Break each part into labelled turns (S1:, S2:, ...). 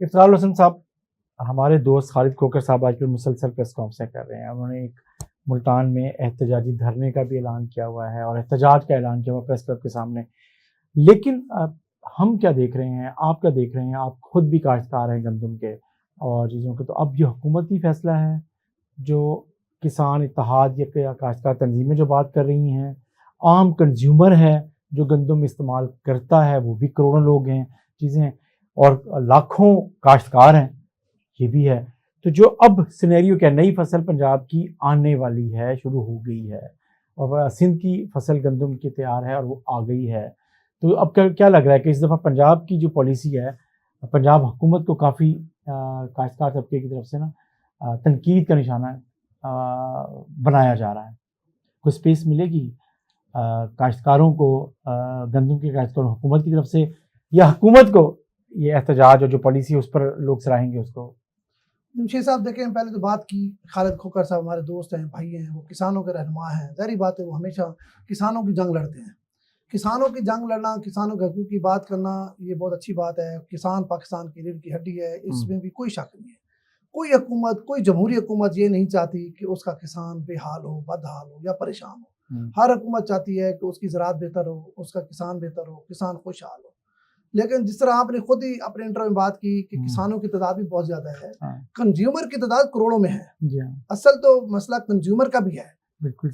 S1: इफ्तिखार हुसैन साहब, हमारे दोस्त खालिद खोकर साहब आजकल मुसलसल प्रेस कॉन्फ्रेंस कर रहे हैं। उन्होंने एक मुल्तान में एहतजाजी धरने का भी ऐलान किया हुआ है और एहतजाज का ऐलान किया हुआ प्रेस क्लब के सामने। लेकिन हम क्या देख रहे हैं, आप क्या देख रहे हैं, आप खुद भी काश्तकार हैं गंदम के और चीज़ों के, तो अब ये हुकूमती फैसला है जो किसान इत्तेहाद या काश्तकार तंजीमें जो बात कर रही हैं, आम कंज्यूमर है जो गंदम इस्तेमाल करता है, वो भी करोड़ों लोग हैं, चीज़ें, और लाखों काश्तकार हैं, ये भी है। तो जो अब सिनेरियो क्या, नई फसल पंजाब की आने वाली है, शुरू हो गई है, और सिंध की फसल गंदम की तैयार है और वो आ गई है। तो अब क्या लग रहा है कि इस दफ़ा पंजाब की जो पॉलिसी है, पंजाब हुकूमत को काफ़ी काश्तकार तबके की तरफ से ना तनकीद का निशाना बनाया जा रहा है। कोई स्पेस मिलेगी काश्तकारों को, गंदम के काश्तकारों हुकूमत की तरफ से, या हुकूमत को ये एहतजाज और जो पॉलिसी है उस पर लोग सराहेंगे उसको?
S2: जमशेद साहब देखें, पहले तो बात की, खालिद खोकर साहब हमारे दोस्त हैं, भाई हैं, वो किसानों के रहनुमा हैं। ज़ाहिर बात है वो हमेशा किसानों की जंग लड़ते हैं। किसानों की जंग लड़ना, किसानों के हकूक़ की बात करना, ये बहुत अच्छी बात है। किसान पाकिस्तान की रीढ़ की हड्डी है, इसमें भी कोई शक नहीं है। कोई हुकूमत, कोई जमहूरी हुकूमत ये नहीं चाहती कि उसका किसान बेहाल हो, बदहाल हो या परेशान हो। हर हुकूमत चाहती है कि उसकी ज़राअत बेहतर हो, उसका किसान बेहतर हो, किसान खुशहाल हो। लेकिन जिस तरह आपने खुद ही अपने इंटरव्यू में बात की कि किसानों की तादाद भी बहुत ज़्यादा है, कंज्यूमर की तादाद करोड़ों में है। असल तो मसला कंज्यूमर का भी है,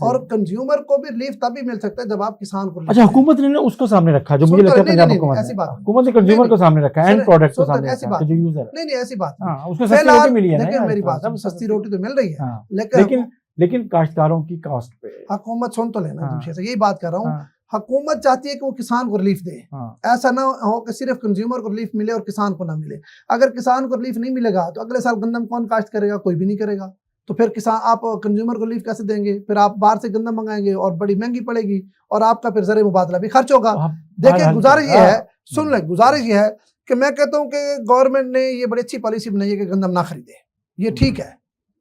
S2: और कंज्यूमर को भी रिलीफ तभी मिल सकता है जब आप किसान को।
S1: अच्छा, हुकूमत ने उसको सामने रखा, जो मुझे लगता है पंजाब हुकूमत
S2: ऐसी बात,
S1: हुकूमत ने कंज्यूमर को सामने रखा, एंड प्रोडक्ट को सामने रखा, जो यूजर।
S2: नहीं ऐसी बात
S1: उसको सस्ती रोटी मिली है
S2: ना, मेरी बात, सस्ती रोटी तो मिल रही है,
S1: लेकिन काश्तकारों की कॉस्ट पे
S2: हुकूमत सुन तो लेना, यही बात कर रहा हूँ। हुकूमत चाहती है कि वो किसान को रिलीफ दे। ऐसा ना हो कि सिर्फ कंज्यूमर को रिलीफ मिले और किसान को ना मिले। अगर किसान को रिलीफ नहीं मिलेगा तो अगले साल गंदम कौन काश्त करेगा? कोई भी नहीं करेगा। तो फिर किसान, आप कंज्यूमर को रिलीफ कैसे देंगे? फिर आप बाहर से गंदम मंगाएंगे और बड़ी महंगी पड़ेगी, और आपका फिर ज़र मुबादला भी खर्च होगा। देखिए, गुजारिश ये है, सुन लें, गुजारिश ये है कि मैं कहता हूँ कि गवर्नमेंट ने ये बड़ी अच्छी पॉलिसी बनाई है कि गंदम ना खरीदे। ये ठीक है,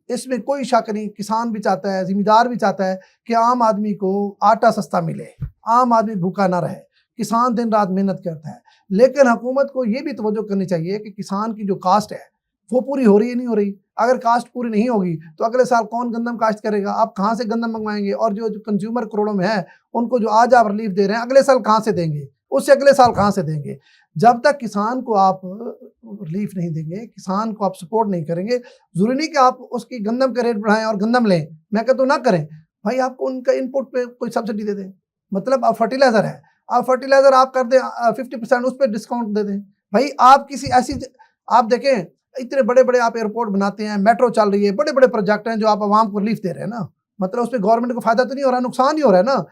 S2: इसमें कोई शक नहीं। किसान भी चाहता है, जिम्मेदार भी चाहता है कि आम आदमी को आटा सस्ता मिले, आम आदमी भूखा ना रहे। किसान दिन रात मेहनत करता है, लेकिन हुकूमत को ये भी तवज्जो करनी चाहिए कि किसान की जो कास्ट है वो पूरी हो रही है, नहीं हो रही। अगर कास्ट पूरी नहीं होगी तो अगले साल कौन गंदम काश्त करेगा? आप कहाँ से गंदम मंगवाएंगे? और जो कंज्यूमर करोड़ों में है, उनको जो आज आप रिलीफ दे रहे हैं, अगले साल कहाँ से देंगे? उससे अगले साल कहाँ से देंगे? जब तक किसान को आप रिलीफ नहीं देंगे, किसान को आप सपोर्ट नहीं करेंगे, जरूरी नहीं कि आप उसकी गंदम का रेट बढ़ाएं और गंदम लें। मैं कहता हूँ ना करें भाई, आपको उनका इनपुट पे कोई सब्सिडी दे दें। मतलब आप फर्टिलाइजर है, आप फर्टिलाइजर आप कर दें 50% उस पर डिस्काउंट दे दें। भाई आप किसी ऐसी, आप देखें इतने बड़े बड़े आप एयरपोर्ट बनाते हैं, मेट्रो चल रही है, बड़े बड़े प्रोजेक्ट हैं जो आप आवाम को रिलीफ दे रहे हैं ना, मतलब उस पर गवर्नमेंट को फायदा तो नहीं हो रहा, नुकसान ही हो रहा है ना।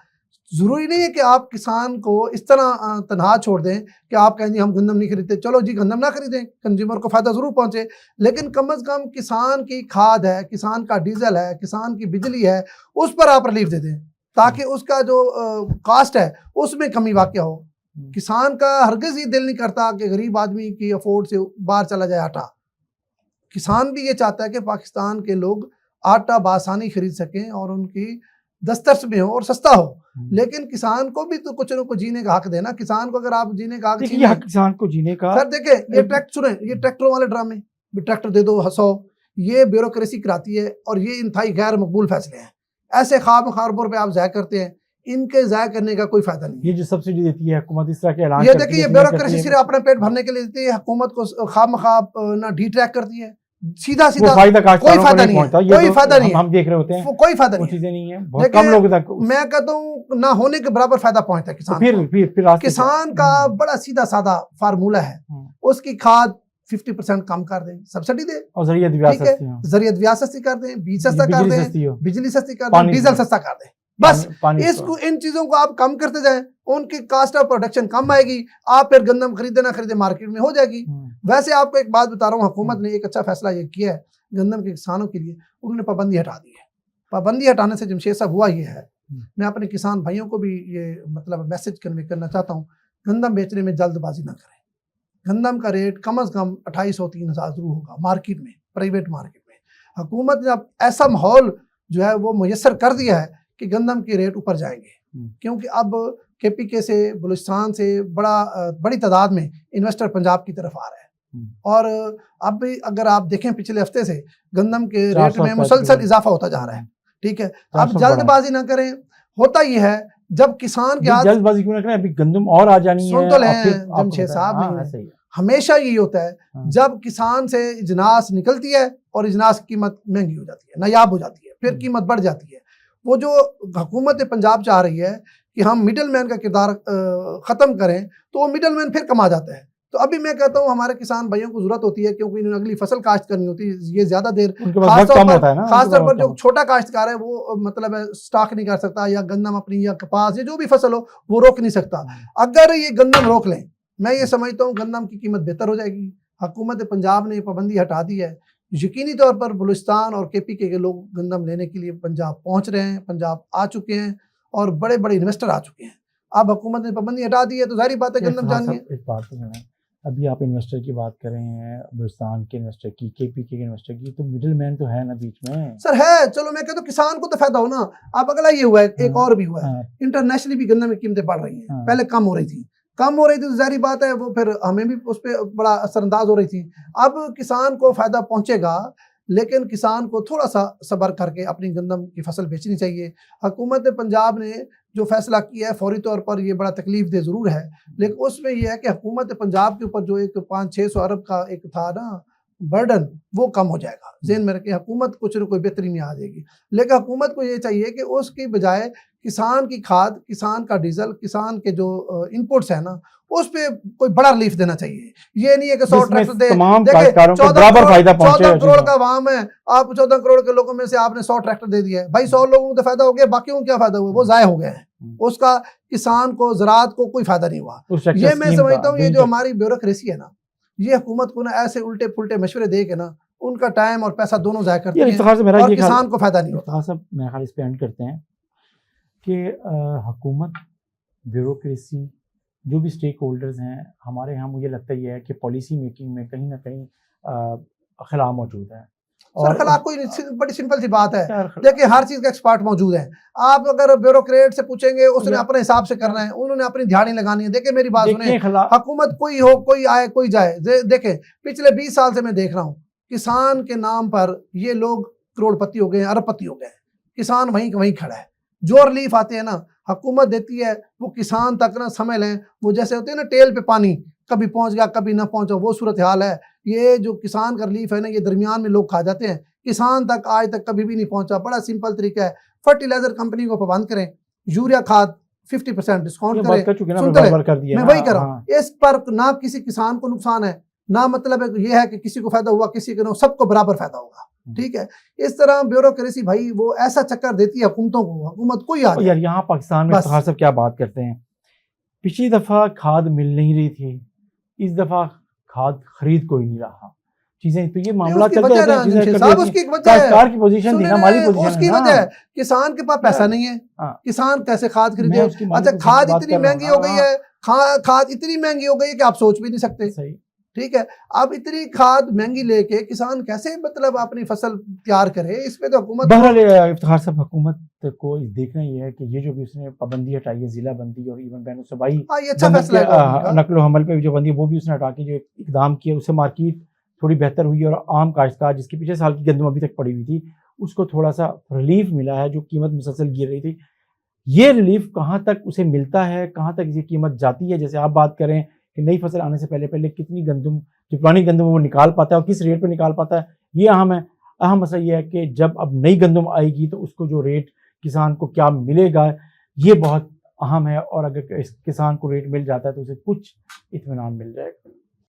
S2: जरूरी नहीं है कि आप किसान को इस तरह तनहा छोड़ दें कि आप कहें जी हम गंदम नहीं खरीदते। चलो जी, गंदम ना खरीदें, कंज्यूमर को फायदा जरूर पहुंचे, लेकिन कम से कम किसान की खाद है, किसान का डीजल है, किसान की बिजली है, उस पर आप रिलीफ दे दें, ताकि उसका जो कास्ट है उसमें कमी वाक़या हो। किसान का हरगिज़ ही दिल नहीं करता कि गरीब आदमी की अफोर्ड से बाहर चला जाए आटा। किसान भी ये चाहता है कि पाकिस्तान के लोग आटा बासानी खरीद सकें और उनकी दस्तरस में हो और सस्ता हो। लेकिन किसान को भी तो कुछ न कुछ जीने का हक देना। किसान को अगर आप जीने का हक,
S1: किसान को जीने का,
S2: सर देखें, ये ट्रैक्टर सुने, ये ट्रैक्टरों वाले ड्रामे, ट्रैक्टर दे दो 100, ये ब्यूरोक्रेसी कराती है और ये इंतहाई गैर मकबूल फैसले हैं। ऐसे ख्वाब खारपुर पे आप ज़ाया करते हैं, इनके ज़ाया करने का कोई फायदा नहीं।
S1: ये जो सब्सिडी देती है हुकूमत, इस तरह के ऐलान,
S2: ये देखिए, ये ब्यूरोक्रेसी सिर्फ अपने पेट भरने के लिए देती है। हुकूमत को ख्वाब मख्वाब ना डी ट्रैक करती है, सीधा सीधा कोई फायदा नहीं है, कोई फायदा नहीं है।
S1: हम देख रहे होते हैं
S2: कोई फायदा नहीं,
S1: चीजें नहीं है, बहुत कम लोगों तक।
S2: मैं कहता हूँ ना होने के बराबर फायदा पहुंचता है किसान।
S1: फिर
S2: किसान का बड़ा सीधा साधा फार्मूला है, उसकी खाद 50% कम कर दें, सब्सिडी दे,
S1: और जरियत
S2: ब्याज सस्ती कर दें, बीज सस्ता कर दें, बिजली सस्ती कर दें, डीजल सस्ता कर दें। बस इसको, इन चीजों को आप कम करते जाएं, उनकी कास्ट ऑफ प्रोडक्शन कम आएगी, आप फिर गंदम खरीदे ना खरीदे मार्केट में हो जाएगी। वैसे आपको एक बात बता रहा हूँ, हुकूमत ने एक अच्छा फैसला ये किया है गंदम के किसानों के लिए, उन्होंने पाबंदी हटा दी है। पाबंदी हटाने से जमशेद साहब हुआ ये है, मैं अपने किसान भाइयों को भी ये मतलब मैसेज कन्वे करना चाहता हूँ, गंदम बेचने में जल्दबाजी ना करें। गंदम का रेट कम से कम 2500-3000 जरूर होगा मार्केट में, प्राइवेट मार्केट में। हुकूमत ने अब ऐसा माहौल जो है वो मुयस्सर कर दिया है कि गंदम के रेट ऊपर जाएंगे, क्योंकि अब KPK से, बलूचिस्तान से बड़ी तादाद में इन्वेस्टर पंजाब की तरफ आ रहा है। और अब भी अगर आप देखें पिछले हफ्ते से गंदम के रेट में मुसलसल इजाफा होता जा रहा है। ठीक है, अब जल्दबाजी ना करें। होता ही है जब किसान के हाथ
S1: जल्दबाजी क्यों ना करें, अभी गंदम और आ जानी है।
S2: सुन तो लें जमशेद साहब, हमेशा यही होता है जब किसान से इजनास निकलती है और इजनास की कीमत महंगी हो जाती है, नायाब हो जाती है, फिर कीमत बढ़ जाती है। वो जो हुकूमत पंजाब चाह रही है कि हम मिडल मैन का किरदार ख़त्म करें, तो वो मिडल मैन फिर कमा जाता है। तो अभी मैं कहता हूँ हमारे किसान भाइयों को जरूरत होती है, क्योंकि इन्होंने अगली फसल काश्त करनी होती है, ये ज्यादा देर खासतौर पर जो छोटा काश्तकार है वो मतलब स्टॉक नहीं कर सकता, या गंदम अपनी या कपास या जो भी फसल हो वो रोक नहीं सकता। अगर ये गंदम रोक लें, मैं ये समझता हूँ गंदम की कीमत बेहतर हो जाएगी। हुकूमत पंजाब ने पाबंदी हटा दी है, यकीनी तौर पर बलूचिस्तान और KPK के लोग गंदम लेने के लिए पंजाब पहुँच रहे हैं, पंजाब आ चुके हैं और बड़े बड़े इन्वेस्टर आ चुके हैं। अब हुकूमत ने पाबंदी हटा दी है तो जाहिर बात है गंदम जाएंगे।
S1: एक बात है, अभी आप इन्वेस्टर की बात कर रहे हैं, बलूचिस्तान के इन्वेस्टर की, KPK के इन्वेस्टर की, तो मिडिल मैन तो है ना बीच में।
S2: सर है, चलो मैं कहता हूँ किसान को तो फायदा हो ना। अब अगला ये हुआ है, एक और भी हुआ है, इंटरनेशनली भी गन्ना में कीमतें बढ़ रही हैं। पहले कम हो रही थी तो जाहिर बात है वो फिर हमें भी उस पर बड़ा असरअंदाज हो रही थी। अब किसान को फायदा पहुंचेगा, लेकिन किसान को थोड़ा सा सब्र करके अपनी गंदम की फसल बेचनी चाहिए। हुकूमत पंजाब ने जो फैसला किया है फौरी तौर पर ये बड़ा तकलीफ दे ज़रूर है, लेकिन उसमें यह है कि हुकूमत पंजाब के ऊपर जो एक 500-600 अरब का एक था ना बर्डन, वो कम हो जाएगा। ज़हन में रखें, हुकूमत कुछ न कोई बेहतरी में आ जाएगी। लेकिन हुकूमत को ये चाहिए कि उसकी बजाय किसान की खाद, किसान का डीजल, किसान के जो इनपुट्स है ना, उस पे कोई बड़ा रिलीफ देना चाहिए। ये नहीं है कि 100 ट्रैक्टर दे, देखिए 14 करोड़ का वाम है, आप 14 करोड़ के लोगों में से आपने 100 ट्रैक्टर दे दिया है, भाई 100 लोगों को तो फायदा हो गया, बाकी को क्या फायदा हुआ? वो जाया हो गया है, उसका किसान को, ज़राअत को कोई फायदा नहीं हुआ। ये मैं समझता हूँ ये जो हमारी ब्यूरोक्रेसी है ना, ये हुकूमत को ना ऐसे उल्टे पुल्टे मशवरे दे के ना उनका टाइम और पैसा दोनों जाया करती है और किसान को फायदा नहीं होता।
S1: सब मेरा ख्याल इस पे एंड करते हैं कि हुकूमत, ब्यूरोक्रेसी, जो भी स्टेक होल्डर्स हैं हमारे यहाँ, मुझे लगता ही है कि पॉलिसी मेकिंग में कहीं ना कहीं खला मौजूद है।
S2: और खला कोई बड़ी सिंपल सी बात है, देखिए हर चीज़ का एक्सपर्ट मौजूद है। आप अगर ब्यूरोक्रेट से पूछेंगे, उसने अपने हिसाब से करना है, उन्होंने अपनी ध्यानी लगानी है। देखिए मेरी बात सुने, हुकूमत कोई हो, कोई आए कोई जाए, देखें पिछले 20 साल से मैं देख रहा हूँ किसान के नाम पर ये लोग करोड़पति हो गए, अरबपति हो गए। किसान वहीं वहीं खड़ा है। जो रिलीफ आते हैं ना हुकूमत देती है, वो किसान तक ना समझ लें, वो जैसे होते हैं ना टेल पे पानी, कभी पहुंच गया कभी ना पहुंचा, वो सूरत हाल है। ये जो किसान का रिलीफ है ना, ये दरमियान में लोग खा जाते हैं, किसान तक आज तक कभी भी नहीं पहुंचा। बड़ा सिंपल तरीका है, फर्टिलाइजर कंपनी को पाबंद करें, यूरिया खाद 50% डिस्काउंट करें। मैं वही कर रहा हूँ, इस पर ना किसी किसान को नुकसान है, ना मतलब ये है कि किसी को फायदा हुआ किसी को, सबको बराबर फायदा होगा। ठीक है, इस तरह ब्यूरोक्रेसी भाई वो ऐसा चक्कर देती है हुकूमतों को, हुकूमत को यार
S1: यहाँ पाकिस्तान में इफ्तिखार साहब क्या बात करते हैं, पिछली दफा खाद मिल नहीं रही थी, इस दफा खाद खरीद कोई नहीं रहा, चीजें तो ये मामला
S2: उसकी वजह किसान के पास पैसा नहीं है, किसान कैसे खाद खरीदे? अच्छा खाद इतनी महंगी हो गई है, खाद इतनी महंगी हो गई है कि आप सोच भी नहीं सकते। ठीक है, अब इतनी खाद महंगी लेके किसान कैसे मतलब अपनी फसल तैयार करे? इस पे तो हुकूमत,
S1: इफ्तिखार साहब हुकूमत को देखना ये है कि ये जो भी उसने पाबंदी हटाई है, जिला बंदी और इवन बैन सूबाई नकलो हमल पे जो बंदी, वो भी उसने हटा के जो इकदाम किया, उससे मार्केट थोड़ी बेहतर हुई और आम काश्तकार जिसकी पिछले साल की गंदम अभी तक पड़ी हुई थी, उसको थोड़ा सा रिलीफ मिला है, जो कीमत मुसलसल गिर रही थी। ये रिलीफ कहाँ तक उसे मिलता है, कहाँ तक ये कीमत जाती है? जैसे आप बात करें कि नई फसल आने से पहले कितनी गंदम, जो पुरानी गंदम वो निकाल पाता है और किस रेट पे निकाल पाता है, ये अहम है। अहम मसला ये है कि जब अब नई गंदम आएगी तो उसको जो रेट किसान को क्या मिलेगा, ये बहुत अहम है। और अगर किसान को रेट मिल जाता है तो उसे कुछ इत्मीनान मिल जाएगा।